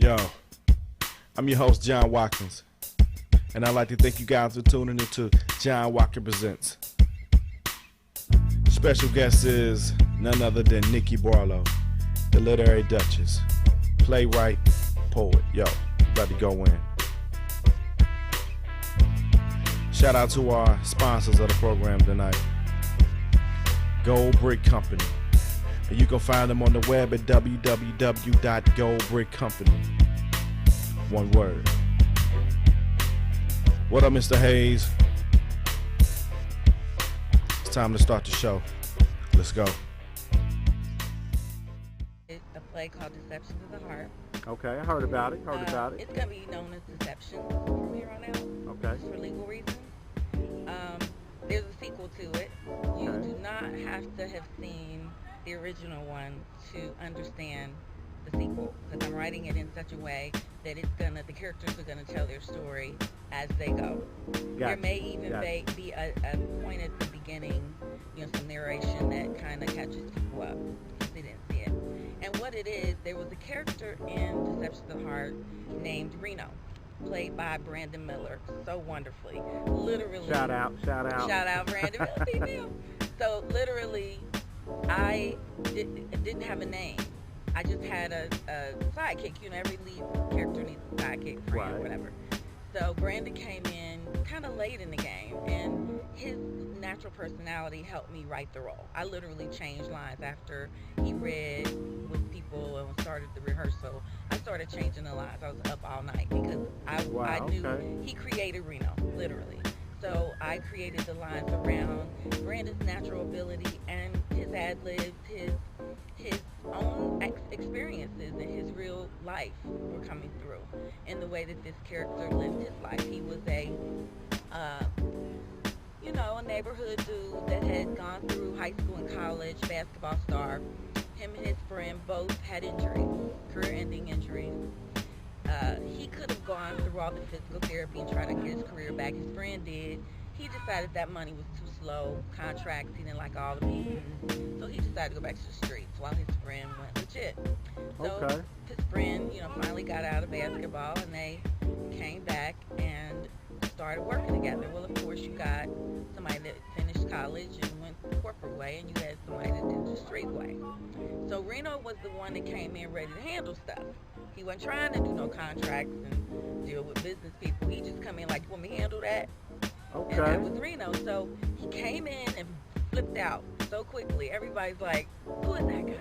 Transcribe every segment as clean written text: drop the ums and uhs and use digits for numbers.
Yo, I'm your host, John Watkins, and I'd like to thank you guys for tuning into John Watkins Presents. Special guest is none other than Nikki Barlow, the literary duchess, playwright, poet. Yo, about to go in. Shout out to our sponsors of the program tonight, Gold Brick Company. And you can find them on the web at www.goldbrickcompany. One word. What up, Mr. Hayes? It's time to start the show. Let's go. It's a play called Deceptions of the Heart. Okay, I heard about it. It's going to be known as Deception from here on out. Okay. Just for legal reasons. There's a sequel to it. You do not have to have seen the original one to understand the sequel, because I'm writing it in such a way that the characters are gonna tell their story as they go. There may even be a point at the beginning, some narration that kind of catches people up if they didn't see it. And what it is, there was a character in Deception of the Heart named Reno, played by Brandon Miller, so wonderfully. Literally. Shout out. Shout out, Brandon Miller. So literally, I didn't have a name. I just had a sidekick. Every lead character needs a sidekick, friend, or whatever. So Brandon came in kind of late in the game, and his natural personality helped me write the role. I literally changed lines after he read with people and started the rehearsal. I started changing the lines. I was up all night because I knew he created Reno, literally. So I created the lines around Brandon's natural ability and his ad-libs, his own experiences and his real life were coming through in the way that this character lived his life. He was a neighborhood dude that had gone through high school and college, basketball star. Him and his friend both had injuries, career-ending injuries. He could have gone through all the physical therapy and tried to get his career back. His friend did. He decided that money was too slow, contracts, he didn't like all the pieces. So he decided to go back to the streets while his friend went legit. So his friend, finally got out of basketball and they came back and started working together. Well, of course, you got somebody that finished college and went the corporate way, and you had somebody that did the street way. So Reno was the one that came in ready to handle stuff. He wasn't trying to do no contracts and deal with business people. He just come in like, you want me to handle that? Okay. And that was Reno. So he came in and flipped out so quickly. Everybody's like, who is that guy? I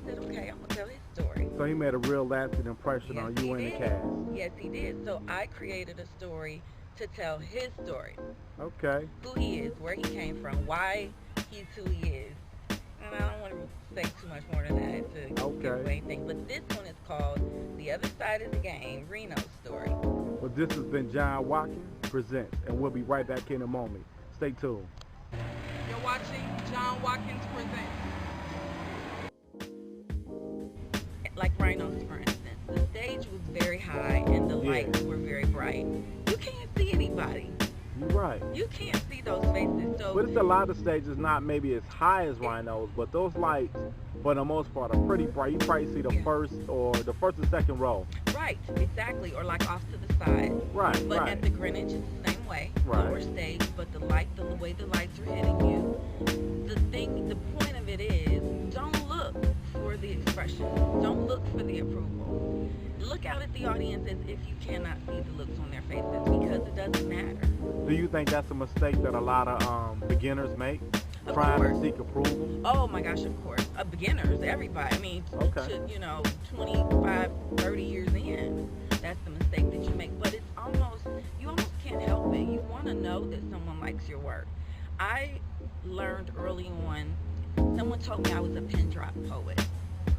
said, okay, I'm going to tell his story. So he made a real lasting impression on you and the cast. Yes, he did. So I created a story to tell his story. Okay. Who he is, where he came from, why he's who he is. And I don't want to say too much more than that to give away anything. But this one is called The Other Side of the Game, Reno's Story. Well, this has been John Watkins Presents, and we'll be right back in a moment. Stay tuned. You're watching John Watkins Presents. Like Reno's, for instance, the stage was very high and the lights were very bright. You can't see anybody. You're right. You can't see those faces. So, but it's a lot of stages, not maybe as high as Rhino's, but those lights, for the most part, are pretty bright. You probably see the first and second row. Right, exactly, or like off to the side. Right, But at the Greenwich, it's the same way. Right. Lower stage, but the way the lights are hitting you. The point of it is, don't look for the expression. Don't look for the approval. Look out at the audience as if you cannot see the looks on their faces, because it doesn't matter. Do you think that's a mistake that a lot of beginners make? Trying to seek approval? Oh my gosh, of course. Beginners, everybody. I mean, 25, 30 years in, that's the mistake that you make. But you almost can't help it. You want to know that someone likes your work. I learned early on, someone told me I was a pin drop poet.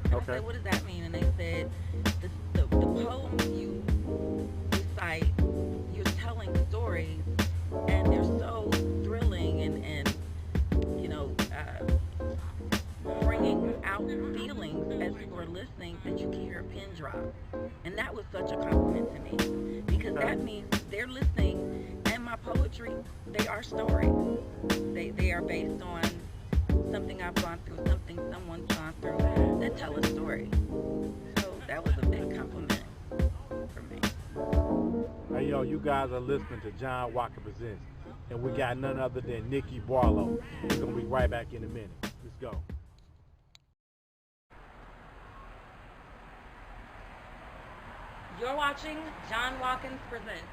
And I said, what does that mean? And they said, the poems you recite, you're telling stories, and they're so thrilling and bringing out feelings as you are listening that you can hear a pin drop. And that was such a compliment to me, because that means they're listening, and my poetry, they are stories. They are based on something I've gone through, something someone's gone through, that tell a story. So that was a big compliment. know, you guys are listening to John Watkins Presents, and we got none other than Nikki Barlow. We're going to be right back in a minute. Let's go. You're watching John Watkins Presents.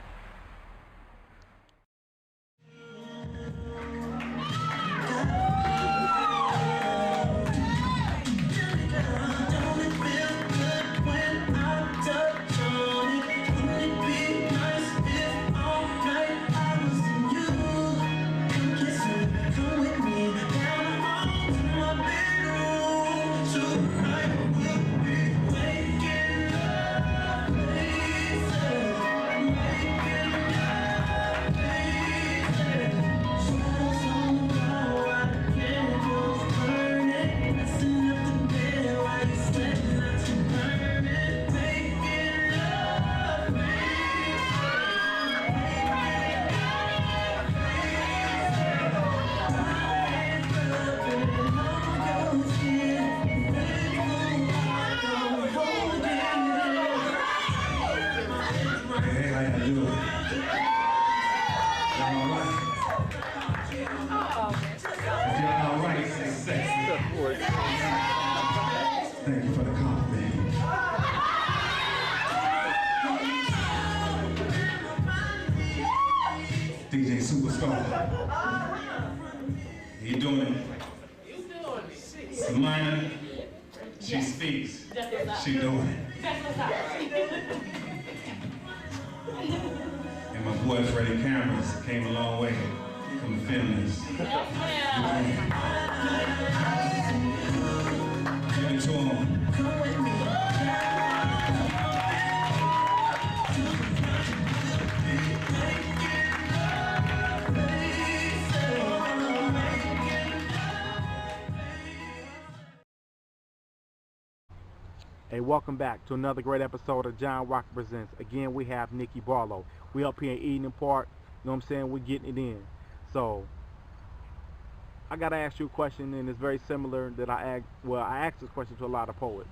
Thank you for the compliment. DJ Superstar. He doing it. Samina, she speaks. She doing it. And my boy Freddie Cameras came a long way from the feelings. Give it to him. Hey, welcome back to another great episode of John Watkins Presents. Again, we have Nikki Barlow. We up here in Eden Park. You know what I'm saying? We're getting it in. So, I got to ask you a question, and it's very similar that I asked this question to a lot of poets.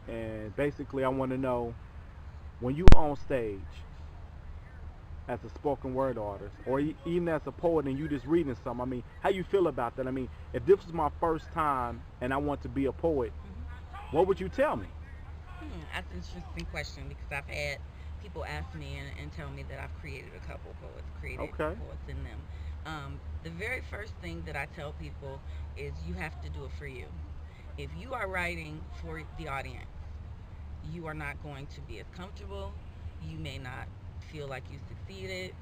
Okay. And basically, I want to know, when you on stage as a spoken word artist, or even as a poet and you just reading something, I mean, how you feel about that? I mean, if this was my first time and I want to be a poet, what would you tell me? That's an interesting question, because I've had people ask me and tell me that I've created a couple poets in them. The very first thing that I tell people is you have to do it for you. If you are writing for the audience, you are not going to be as comfortable. You may not feel like you succeeded.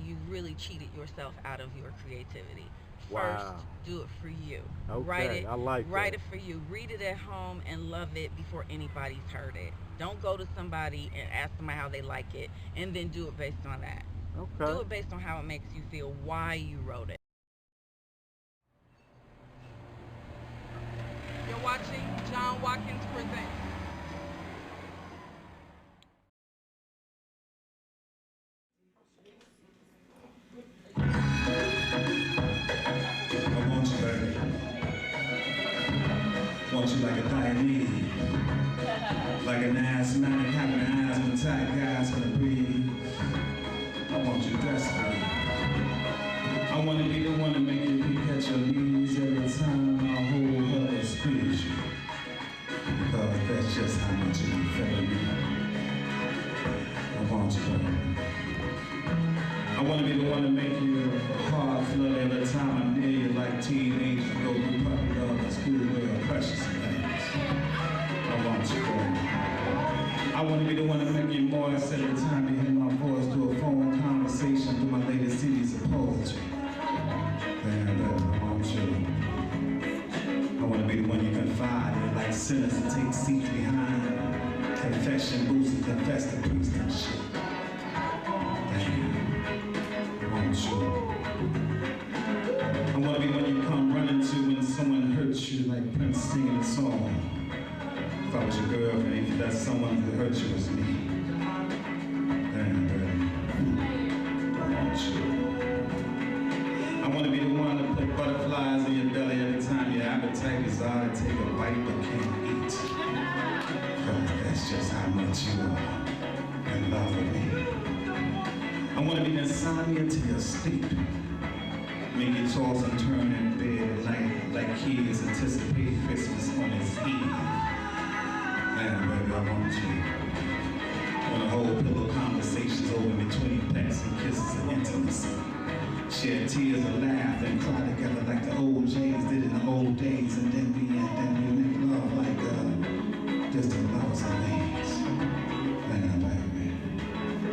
You really cheated yourself out of your creativity. First, do it for you. Okay, write it. I like write that. it for you. Read it at home and love it before anybody's heard it. Don't go to somebody and ask them how they like it, and then do it based on that. Okay. Do it based on how it makes you feel, why you wrote it. You're watching John Watkins Presents. I want you, baby. Want you like a Dianese. Like an asthmatic, having an asthma attack, gas gonna breathe. I want you desperately. I want to be the one to make you catch your knees every time I hold her and squeeze you. Because that's just how much you feel me. I want you, baby. I want to be the one to make you hard flood every time I'm near you, like teenagers go through puppy love and schoolgirl precious things. I want you, baby. I want to be the one to make you moist every time you hear my voice through a phone conversation through my latest cities of poetry. Damn, baby, I want you. I want to be the one you confide in, like sinners and take seats behind. Confession booths and confess to priest and shit. Damn. I want to be when you come running to when someone hurts you, like Prince singing a song. If I was your girlfriend, if that's someone who hurt you was me. Damn, baby. I want you. I want to be the one to put butterflies in your belly every time your appetite is out and take a bite but can't eat. Because that's just how much you are in love with me. I want to be insomnia till you're asleep. Make you toss and turn in bed at night like kids anticipate Christmas on its Eve. Man, baby, I want you. I want to hold pillow conversations over between pecks and kisses and intimacy. Shed tears and laugh and cry together like the old Jays did in the old days, and then we make love like distant lovers and ladies. Man, baby,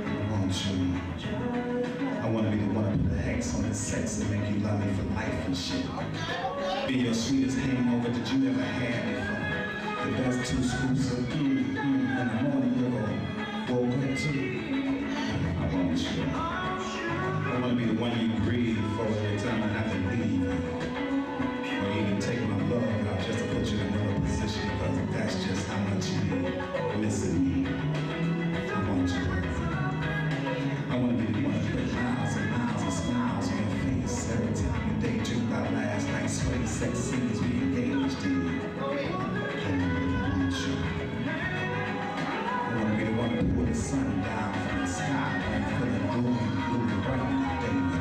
I want you. I want to be the one to put the hex on the sex and make you love me for life and shit. Be your sweetest hangover that you ever had before. The best two scoops of in the morning you're woke up to. I want you. I want to be the one you breathe for every time I have to leave. Or even take my love out just to put you in another position, because that's just how much you need missing me. I want you. I want to be the one to put miles and miles of smiles on your face every time you daydream about last night's sweaty sex scenes we engaged in. I want you. I want to be the one to pull the sun down from the sky when you're feeling gloomy, bright, baby.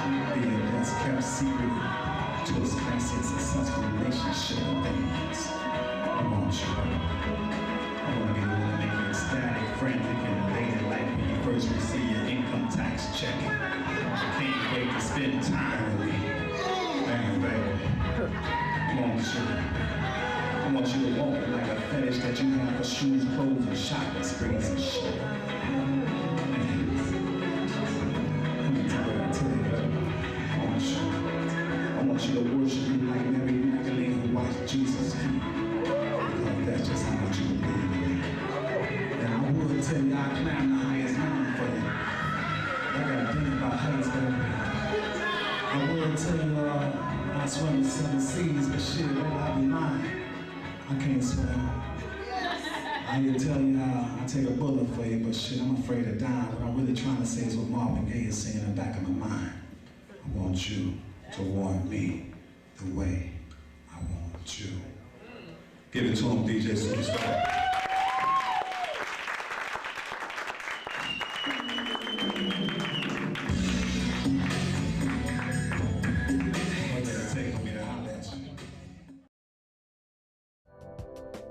Be your best kept secret to a spicy and successful relationship with things. I want you. I want to be the one to make you ecstatic, frantic, and ladylike when you first receive your income tax check. You can't wait to spend time with me. Man, baby. I want you. I want you to walk like a fetish that you have for shoes, clothes, and shopping sprees and shit. I want you to worship me like Mary Magdalene who watched Jesus' feet. Because that's just how much you believe in me. And I would tell you I climb the highest mountain for you. I gotta think about heights, baby. I would tell you I swim the 7 seas, but shit, baby, I'll be mine. I can't swim. I need to tell you I take a bullet for you, but shit, I'm afraid of dying. What I'm really trying to say is what Marvin Gaye is saying in the back of my mind. I want you to want me the way I want you. Give it to him, DJ Superstar.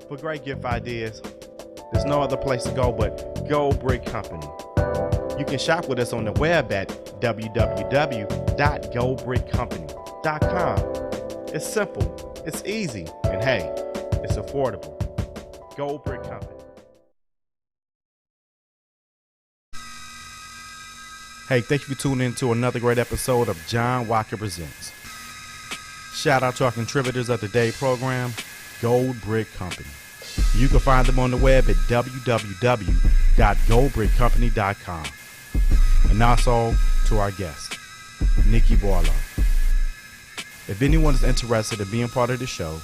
For great gift ideas, there's no other place to go but Gold Brick Company. You can shop with us on the web at www.goldbrickcompany.com. It's simple, it's easy, and hey, it's affordable. Gold Brick Company. Hey, thank you for tuning in to another great episode of John Watkins Presents. Shout out to our contributors of the day program, Gold Brick Company. You can find them on the web at www.goldbrickcompany.com. And also to our guest, Nikki Barlow. If anyone is interested in being part of the show,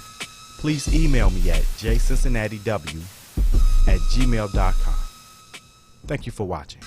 please email me at jcincinnatiw@gmail.com. Thank you for watching.